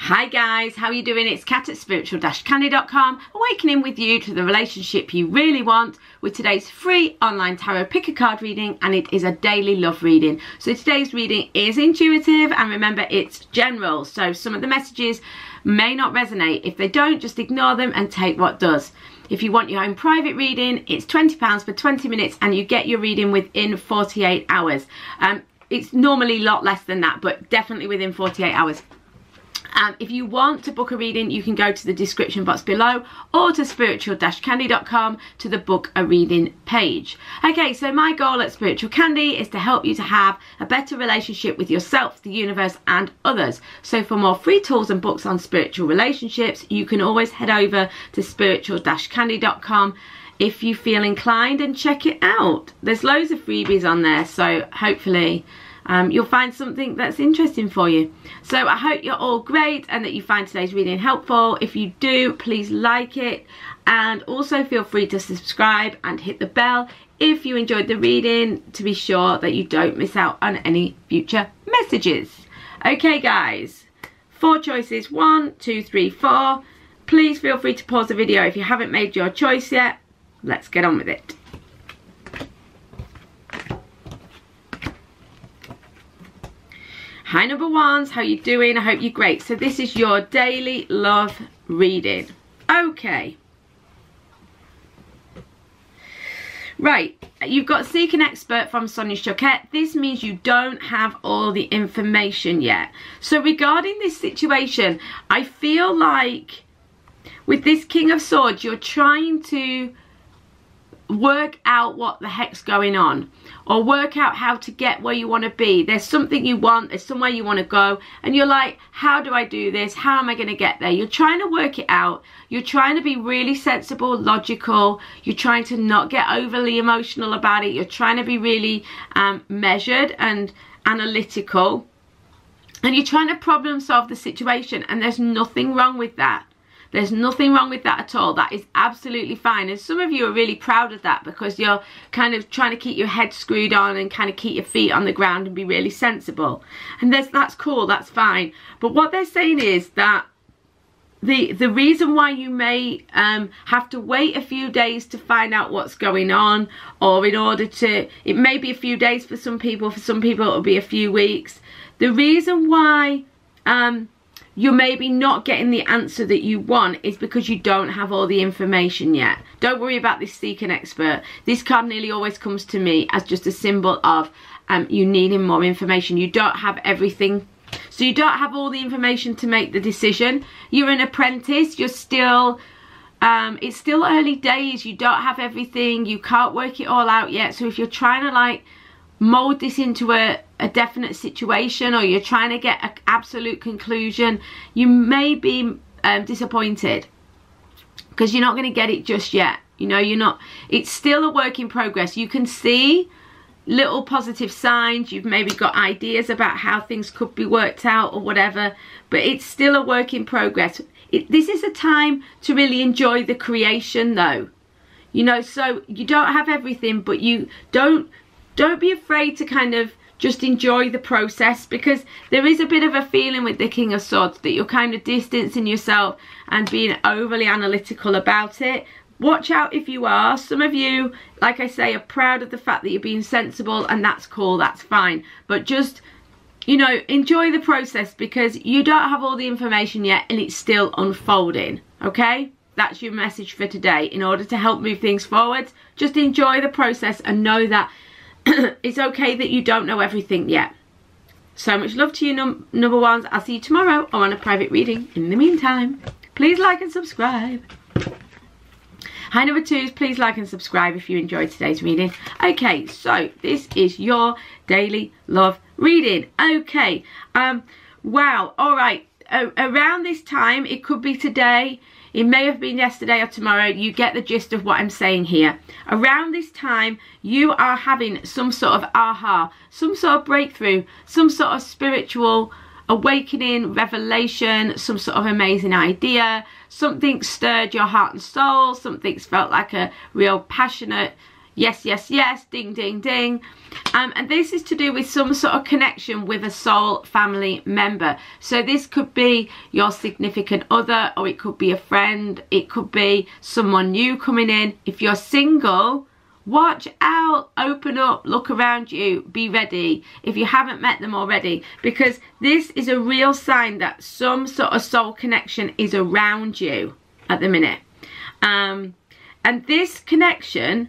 Hi guys, how are you doing? It's Kat at spiritual-candy.com, awakening with you to the relationship you really want with today's free online tarot pick a card reading, and it is a daily love reading. So today's reading is intuitive, and remember, it's general, so some of the messages may not resonate. If they don't, just ignore them and take what does. If you want your own private reading, it's £20 for 20 minutes and you get your reading within 48 hours. It's normally a lot less than that, but definitely within 48 hours. If you want to book a reading, you can go to the description box below or to spiritual-candy.com to the book a reading page. Okay, so my goal at Spiritual Candy is to help you to have a better relationship with yourself, the universe and others. So for more free tools and books on spiritual relationships, you can always head over to spiritual-candy.com if you feel inclined and check it out. There's loads of freebies on there, so hopefully you'll find something that's interesting for you. So I hope you're all great and that you find today's reading helpful. If you do, please like it, and also feel free to subscribe and hit the bell if you enjoyed the reading, to be sure that you don't miss out on any future messages. Okay guys, 4 choices, 1, 2, 3, 4. Please feel free to pause the video if you haven't made your choice yet. Let's get on with it. Hi number ones, how you doing? I hope you're great. So this is your daily love reading. Okay. Right, you've got Seek an Expert from Sonia Choquette. This means you don't have all the information yet. So regarding this situation, I feel like with this King of Swords, you're trying to work out what the heck's going on, or work out how to get where you want to be. There's something you want, there's somewhere you want to go, and you're like, how do I do this? How am I going to get there? You're trying to work it out. You're trying to be really sensible, logical. You're trying to not get overly emotional about it. You're trying to be really measured and analytical, and you're trying to problem solve the situation, and there's nothing wrong with that. There's nothing wrong with that at all. That is absolutely fine. And some of you are really proud of that because you're kind of trying to keep your head screwed on and kind of keep your feet on the ground and be really sensible. And that's cool, that's fine. But what they're saying is that the reason why you may have to wait a few days to find out what's going on, or in order to, it may be a few days for some people it'll be a few weeks. The reason why you're maybe not getting the answer that you want is because you don't have all the information yet. Don't worry about this Seek an Expert. This card nearly always comes to me as just a symbol of you needing more information. You don't have everything. So you don't have all the information to make the decision. You're an apprentice. You're still, it's still early days. You don't have everything. You can't work it all out yet. So if you're trying to like mold this into a definite situation, or you're trying to get an absolute conclusion, you may be disappointed because you're not going to get it just yet. You know, you're not, it's still a work in progress. You can see little positive signs. You've maybe got ideas about how things could be worked out or whatever, but it's still a work in progress. This is a time to really enjoy the creation though, you know. So you don't have everything, but you don't be afraid to kind of just enjoy the process, because there is a bit of a feeling with the King of Swords that you're kind of distancing yourself and being overly analytical about it. Watch out if you are. Some of you, like I say, are proud of the fact that you're being sensible, and that's cool, that's fine. But just, you know, enjoy the process, because you don't have all the information yet and it's still unfolding, okay? That's your message for today. In order to help move things forward, just enjoy the process and know that it's okay that you don't know everything yet. So much love to you, number ones. I'll see you tomorrow or on a private reading. In the meantime, please like and subscribe. Hi number twos, please like and subscribe if you enjoyed today's reading. Okay, so this is your daily love reading. Okay, wow, all right. Around this time, it could be today, it may have been yesterday or tomorrow. You get the gist of what I'm saying here. Around this time, you are having some sort of aha, some sort of breakthrough, some sort of spiritual awakening, revelation, some sort of amazing idea. Something stirred your heart and soul. Something's felt like a real passionate, Yes, yes, yes, ding, ding, ding. And this is to do with some sort of connection with a soul family member. So this could be your significant other, or it could be a friend. It could be someone new coming in. If you're single, watch out, open up, look around you, be ready if you haven't met them already, because this is a real sign that some sort of soul connection is around you at the minute. And this connection,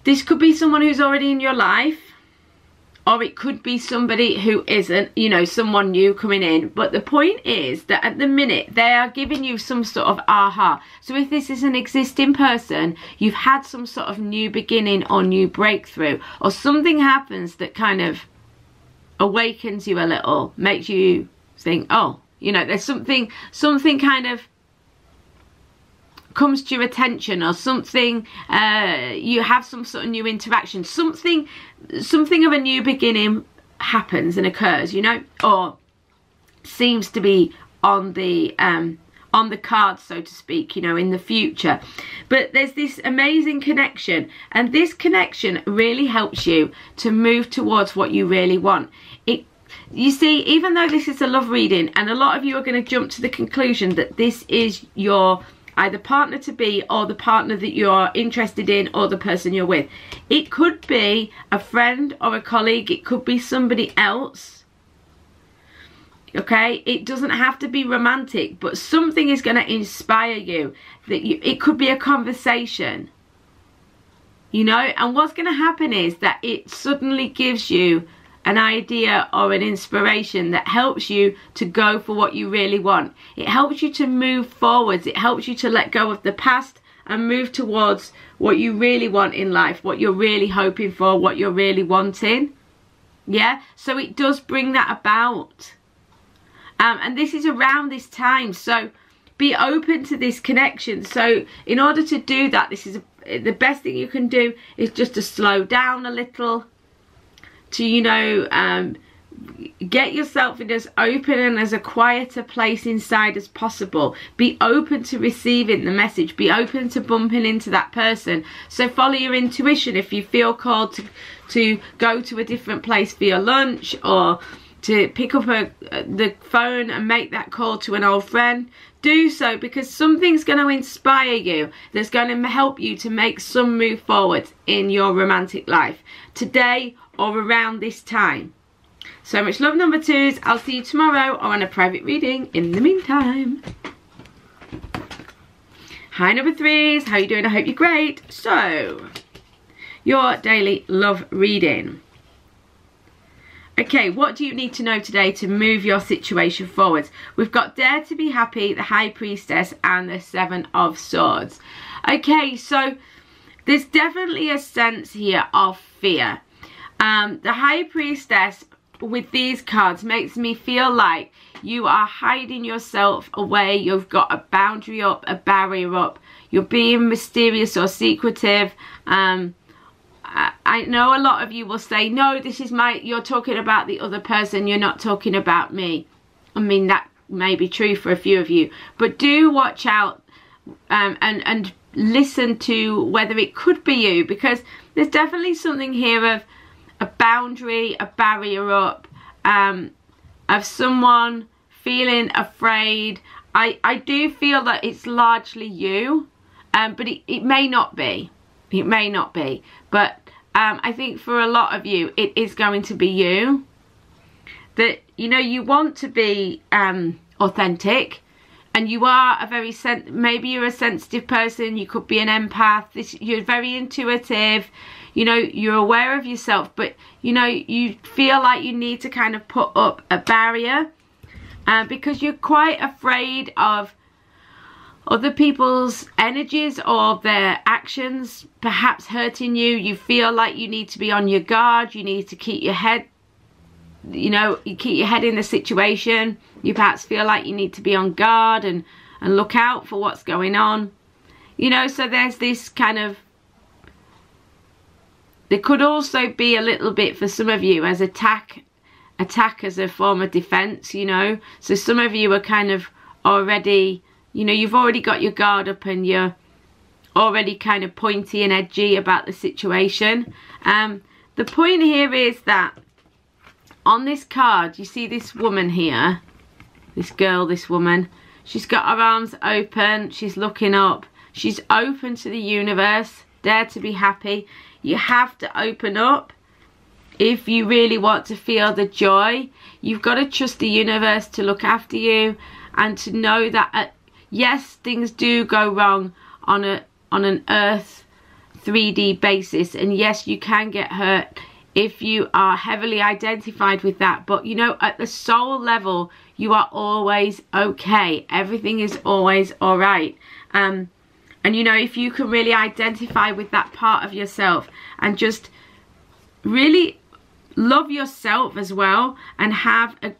this could be someone who's already in your life, or it could be somebody who isn't, you know, someone new coming in. But the point is that at the minute, they are giving you some sort of aha. So if this is an existing person, you've had some sort of new beginning or new breakthrough, or something happens that kind of awakens you a little, makes you think, oh, you know, there's something kind of comes to your attention, or something, you have some sort of new interaction, something of a new beginning happens and occurs, you know, or seems to be on the cards, so to speak, you know, in the future. But there's this amazing connection, and this connection really helps you to move towards what you really want. You see, even though this is a love reading, and a lot of you are going to jump to the conclusion that this is your either partner to be, or the partner that you're interested in, or the person you're with. It could be a friend or a colleague. It could be somebody else. Okay, it doesn't have to be romantic, but something is going to inspire you. It could be a conversation, you know, and what's going to happen is that it suddenly gives you an idea or an inspiration that helps you to go for what you really want. It helps you to move forwards. It helps you to let go of the past and move towards what you really want in life, what you're really hoping for, what you're really wanting. Yeah, so it does bring that about. And this is around this time, so be open to this connection. So in order to do that, this is the best thing you can do is just to slow down a little, to, you know, get yourself in as open and as a quieter place inside as possible. Be open to receiving the message. Be open to bumping into that person. So follow your intuition. If you feel called to go to a different place for your lunch, or to pick up the phone and make that call to an old friend, do so, because something's going to inspire you that's going to help you to make some move forward in your romantic life today or around this time. So much love, number twos. I'll see you tomorrow or on a private reading. In the meantime, hi number threes, how are you doing? I hope you're great. So your daily love reading. Okay, what do you need to know today to move your situation forward? We've got Dare to be Happy, the High Priestess, and the Seven of Swords. Okay, so there's definitely a sense here of fear. The High Priestess with these cards makes me feel like you are hiding yourself away. You've got a boundary up, a barrier up. You're being mysterious or secretive. I know a lot of you will say, no, this is you're talking about the other person, you're not talking about me. I mean, that may be true for a few of you, but do watch out and listen to whether it could be you, because there's definitely something here of a boundary, a barrier up, of someone feeling afraid. I do feel that it's largely you, but it may not be. It may not be, but I think for a lot of you, it is going to be you. That, you know, you want to be authentic, and you are a very maybe you're a sensitive person. You could be an empath. You're very intuitive. You know, you're aware of yourself, but you know, you feel like you need to kind of put up a barrier because you're quite afraid of other people's energies or their actions perhaps hurting you. You feel like you need to be on your guard. You need to keep your head, you know, you keep your head in the situation. You perhaps feel like you need to be on guard and look out for what's going on. You know, so there's this kind of, there could also be a little bit for some of you as attack as a form of defense, you know. So some of you are kind of already, you know, you've already got your guard up and you're already kind of pointy and edgy about the situation. The point here is that on this card, you see this woman here, this girl, this woman, she's got her arms open, she's looking up, she's open to the universe, dare to be happy. You have to open up if you really want to feel the joy. You've got to trust the universe to look after you, and to know that yes, things do go wrong on an earth 3D basis, and yes, you can get hurt if you are heavily identified with that, but you know, at the soul level, you are always okay. Everything is always all right. And you know, if you can really identify with that part of yourself and just really love yourself as well, and have a,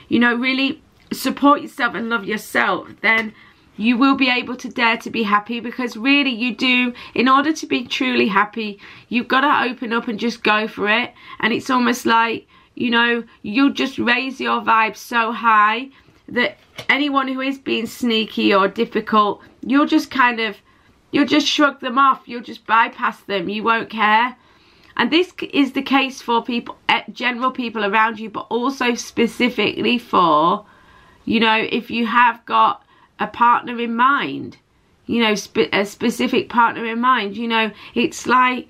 you know, really support yourself and love yourself, then you will be able to dare to be happy. Because really, you do, in order to be truly happy, you've got to open up and just go for it. And it's almost like, you know, you'll just raise your vibe so high that anyone who is being sneaky or difficult, you'll just shrug them off, you'll just bypass them, you won't care. And this is the case for people, general people around you, but also specifically for, you know, if you have got a partner in mind, you know, a specific partner in mind, you know, it's like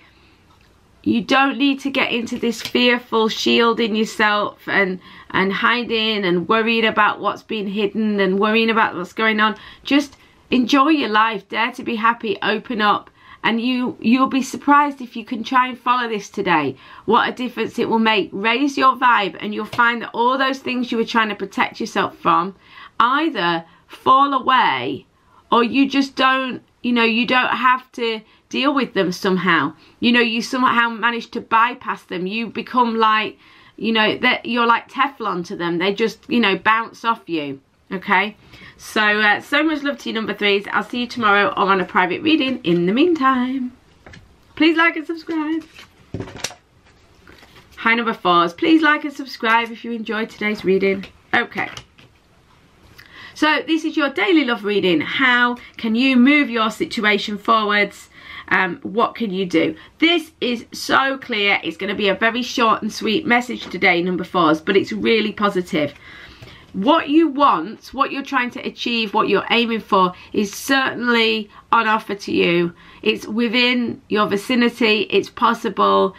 you don't need to get into this fearful shielding yourself and hiding and worrying about what's being hidden and worrying about what's going on. Just enjoy your life, dare to be happy, open up, and you'll be surprised if you can try and follow this today, what a difference it will make. Raise your vibe, and you'll find that all those things you were trying to protect yourself from either fall away, or you just don't, you know, you don't have to deal with them somehow. You know, you somehow manage to bypass them. You become like, you know, that you're like Teflon to them. They just, you know, bounce off you. Okay, so so much love to you, number threes. I'll see you tomorrow or on a private reading. In the meantime, please like and subscribe. Hi, number fours, please like and subscribe if you enjoyed today's reading. Okay, so this is your daily love reading. How can you move your situation forwards? What can you do? This is so clear. It's going to be a very short and sweet message today, number fours, but it's really positive. What you want, what you're trying to achieve, what you're aiming for is certainly on offer to you. It's within your vicinity, it's possible,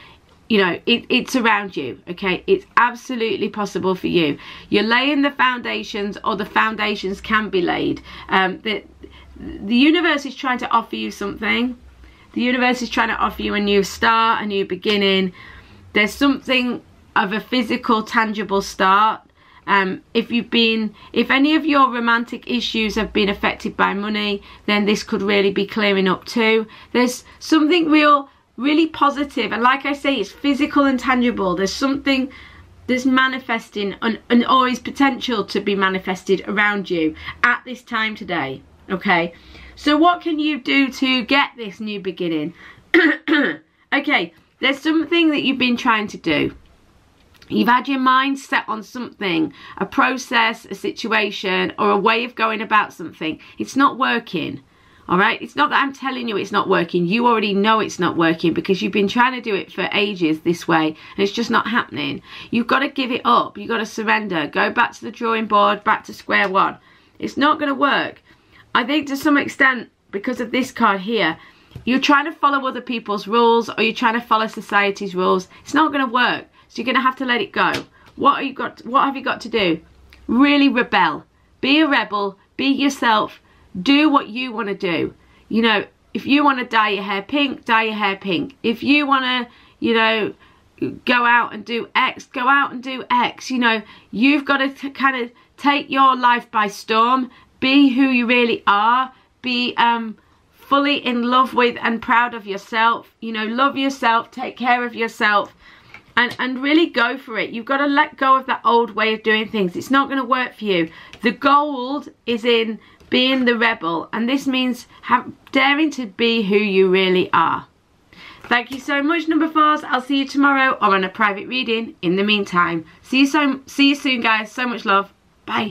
you know, it's around you, okay? It's absolutely possible for you. You're laying the foundations, or the foundations can be laid. The universe is trying to offer you something. The universe is trying to offer you a new start, a new beginning. There's something of a physical, tangible start. If any of your romantic issues have been affected by money, then this could really be clearing up too. There's something really positive, and like I say, it's physical and tangible. There's something that's manifesting and always potential to be manifested around you at this time today. Okay, so what can you do to get this new beginning? Okay, there's something that you've been trying to do. You've had your mind set on something, a process, a situation, or a way of going about something. It's not working, all right? It's not that I'm telling you it's not working. You already know it's not working because you've been trying to do it for ages this way, and it's just not happening. You've got to give it up. You've got to surrender. Go back to the drawing board, back to square one. It's not going to work. I think to some extent, because of this card here, you're trying to follow other people's rules, or you're trying to follow society's rules. It's not going to work. So you're going to have to let it go. What have you got to do? Really rebel. Be a rebel. Be yourself. Do what you want to do. You know, if you want to dye your hair pink, dye your hair pink. If you want to, you know, go out and do X, go out and do X. You know, you've got to kind of take your life by storm. Be who you really are. Be fully in love with and proud of yourself. You know, love yourself. Take care of yourself. And really go for it. You've got to let go of that old way of doing things. It's not going to work for you. The gold is in being the rebel. And this means daring to be who you really are. Thank you so much, number fours. I'll see you tomorrow or on a private reading. In the meantime, see you soon, guys. So much love. Bye.